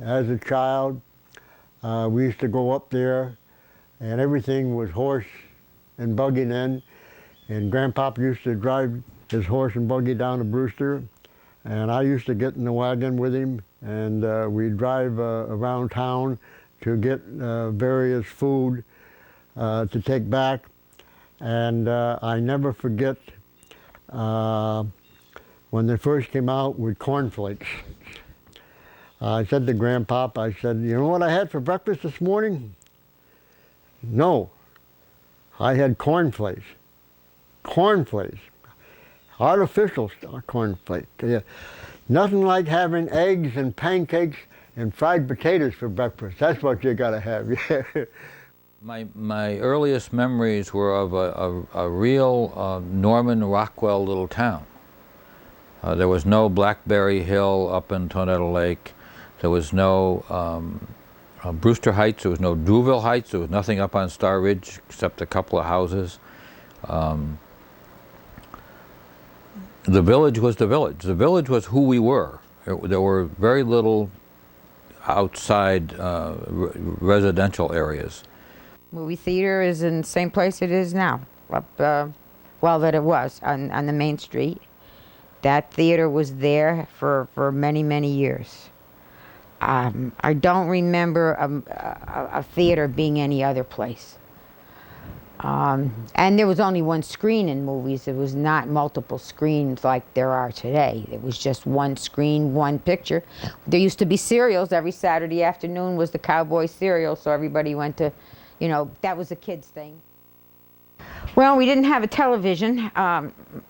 as a child. We used to go up there, and everything was horse and buggy then. And Grandpop used to drive his horse and buggy down to Brewster, and I used to get in the wagon with him, and we'd drive around town to get various food to take back. And I never forget when they first came out with cornflakes. I said to Grandpop, I said, you know what I had for breakfast this morning? No, I had cornflakes. Cornflakes. Artificial cornflakes. Yeah. Nothing like having eggs and pancakes and fried potatoes for breakfast. That's what you gotta have. Yeah. My earliest memories were of a real Norman Rockwell little town. There was no Blackberry Hill up in Tornado Lake. There was no Brewster Heights. There was no Duville Heights. There was nothing up on Star Ridge except a couple of houses. The village was the village. The village was who we were. There were very little outside residential areas. Movie theater is in the same place it is now, up, well, that it was, on the main street. That theater was there for many, many years. I don't remember a theater being any other place. And there was only one screen in movies. It was not multiple screens like there are today. It was just one screen, one picture. There used to be serials. Every Saturday afternoon was the Cowboy cereal, so everybody went to, you know, that was a kid's thing. Well, we didn't have a television.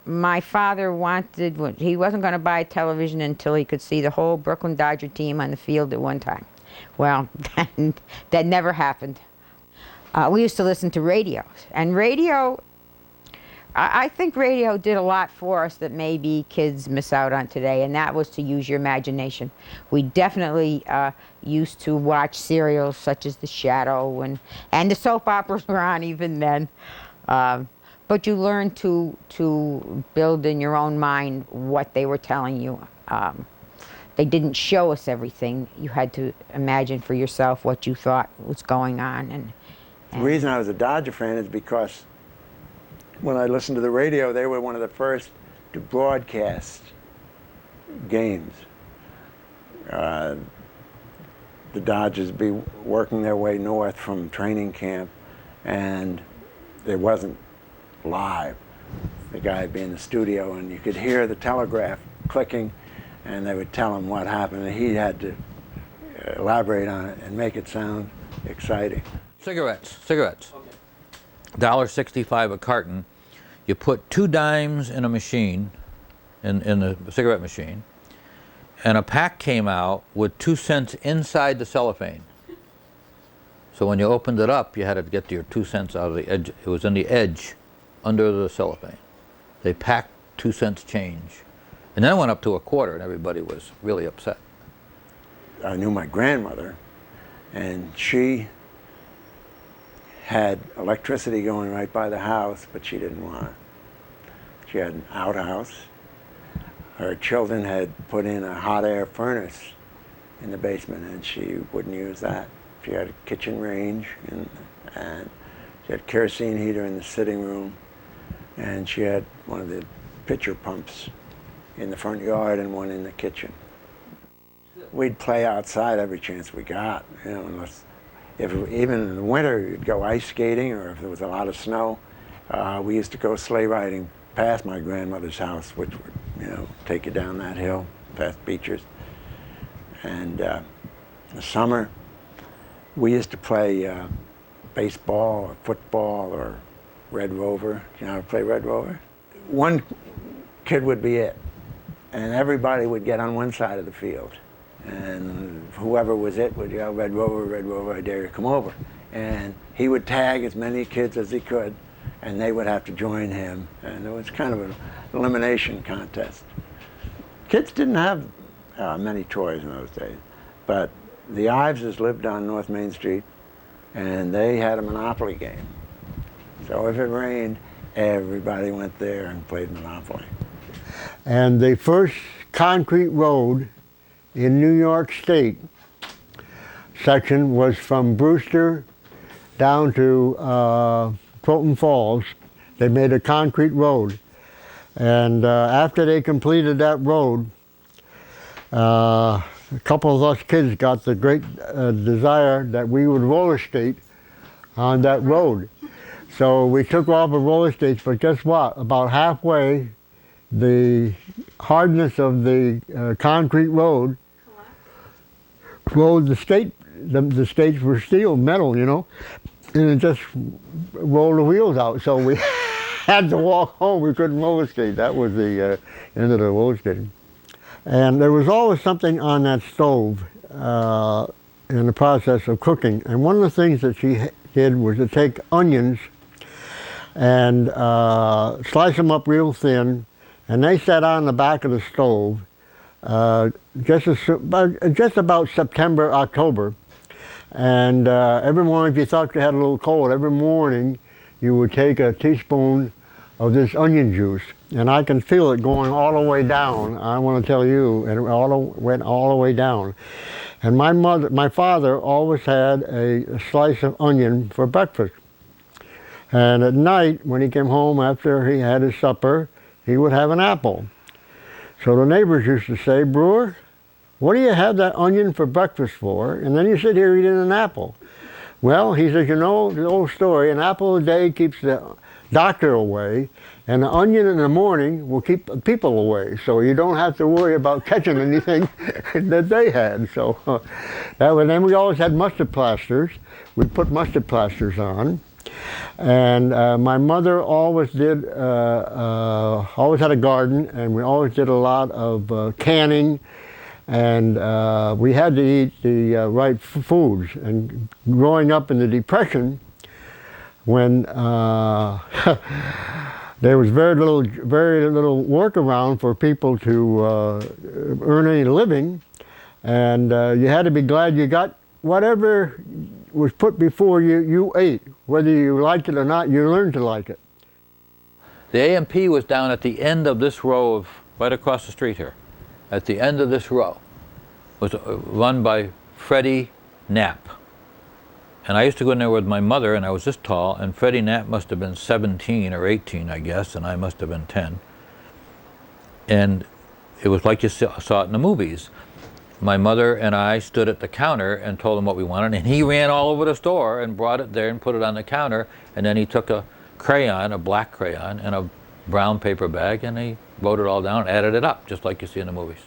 My father he wasn't going to buy a television until he could see the whole Brooklyn Dodger team on the field at one time. Well, that never happened. We used to listen to radio, and radio, I think radio did a lot for us that maybe kids miss out on today, and that was to use your imagination. We definitely used to watch serials such as The Shadow, and the soap operas were on even then. But you learned to build in your own mind what they were telling you. They didn't show us everything. You had to imagine for yourself what you thought was going on. And the reason I was a Dodger fan is because when I listened to the radio, they were one of the first to broadcast games. The Dodgers would be working their way north from training camp, and it wasn't live. The guy would be in the studio, and you could hear the telegraph clicking, and they would tell him what happened, and he had to elaborate on it and make it sound exciting. Cigarettes. Okay. $1.65 a carton. You put 2 dimes in a machine, in the cigarette machine, and a pack came out with 2 cents inside the cellophane. So when you opened it up, you had to get your 2 cents out of the edge. It was in the edge, under the cellophane. They packed 2 cents change. And then it went up to a quarter, and everybody was really upset. I knew my grandmother, and she had electricity going right by the house, but she didn't want it. She had an outhouse. Her children had put in a hot air furnace in the basement, and she wouldn't use that. She had a kitchen range, and she had a kerosene heater in the sitting room, and she had one of the pitcher pumps in the front yard and one in the kitchen. We'd play outside every chance we got, you know, unless, even in the winter, you'd go ice skating, or if there was a lot of snow. We used to go sleigh riding past my grandmother's house, which would, you know, take you down that hill, past Beechers. And in the summer, we used to play baseball or football or Red Rover. Do you know how to play Red Rover? One kid would be it, and everybody would get on one side of the field. And whoever was it would yell, Red Rover, I dare you come over. And he would tag as many kids as he could, and they would have to join him. And it was kind of an elimination contest. Kids didn't have many toys in those days, but the Iveses lived on North Main Street, and they had a Monopoly game. So if it rained, everybody went there and played Monopoly. And the first concrete road in New York State section was from Brewster down to Croton Falls. They made a concrete road. And after they completed that road, a couple of us kids got the great desire that we would roller skate on that road. So we took off of roller skates, but guess what? About halfway, the hardness of the concrete road rolled the skates were steel, metal, you know, and it just rolled the wheels out. So we had to walk home. We couldn't roller skate. That was the end of the roller skating. And there was always something on that stove in the process of cooking. And one of the things that she did was to take onions and slice them up real thin, and they sat on the back of the stove just about September, October. And every morning, if you thought you had a little cold, every morning you would take a teaspoon of this onion juice, and I can feel it going all the way down. I want to tell you, and it went all the way down. And my father always had a slice of onion for breakfast. And at night, when he came home after he had his supper, he would have an apple. So the neighbors used to say, "Brewer, what do you have that onion for breakfast for? And then you sit here eating an apple." Well, he says, you know, the old story, an apple a day keeps the doctor away, and the onion in the morning will keep people away. So you don't have to worry about catching anything that they had. So then we always had mustard plasters. We put mustard plasters on. And my mother always always had a garden, and we always did a lot of canning, and we had to eat the right foods. And growing up in the Depression, when there was very little work around for people to earn any living, and you had to be glad you got whatever was put before you, you ate. Whether you liked it or not, you learned to like it. The A&P was down at the end of this row of, right across the street here. At the end of this row was run by Freddie Knapp. And I used to go in there with my mother, and I was this tall, and Freddie Knapp must have been 17 or 18, I guess, and I must have been 10. And it was like you saw it in the movies. My mother and I stood at the counter and told him what we wanted, and he ran all over the store and brought it there and put it on the counter, and then he took a crayon, a black crayon, and a brown paper bag, and he wrote it all down, added it up, just like you see in the movies.